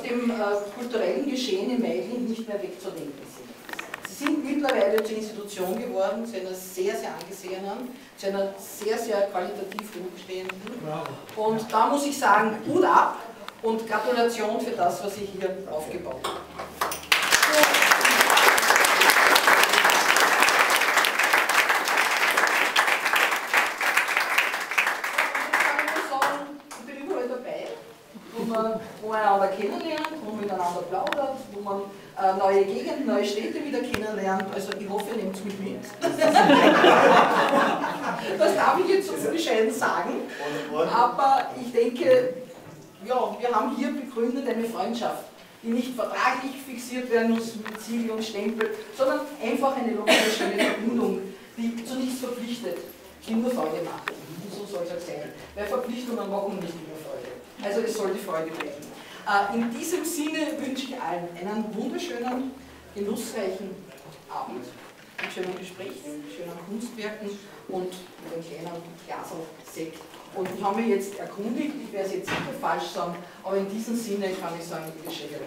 dem kulturellen Geschehen in Meidling nicht mehr wegzudenken sind. Sie sind mittlerweile zur Institution geworden, zu einer sehr, sehr angesehenen, zu einer sehr, sehr qualitativ hochstehenden. Und da muss ich sagen, Hut ab und Gratulation für das, was Sie hier aufgebaut haben. Wo man einander kennenlernt, wo man miteinander plaudert, wo man neue Gegenden, neue Städte wieder kennenlernt. Also ich hoffe, ihr nehmt mich mit. Das darf ich jetzt so bescheiden sagen. Aber ich denke, ja, wir haben hier begründet eine Freundschaft, die nicht vertraglich fixiert werden muss mit Siegel und Stempel, sondern einfach eine lockere, schöne Verbindung, die zu nichts verpflichtet, die nur Freude macht. Und so soll es auch sein. Weil Verpflichtungen machen nicht immer Freude. Also es soll die Freude bleiben. In diesem Sinne wünsche ich allen einen wunderschönen, genussreichen Abend mit schönen Gesprächen, schönen Kunstwerken und mit einem kleinen Glasl Sekt. Und ich habe mich jetzt erkundigt, ich werde es jetzt sicher falsch sagen, aber in diesem Sinne kann ich sagen, bitte schön.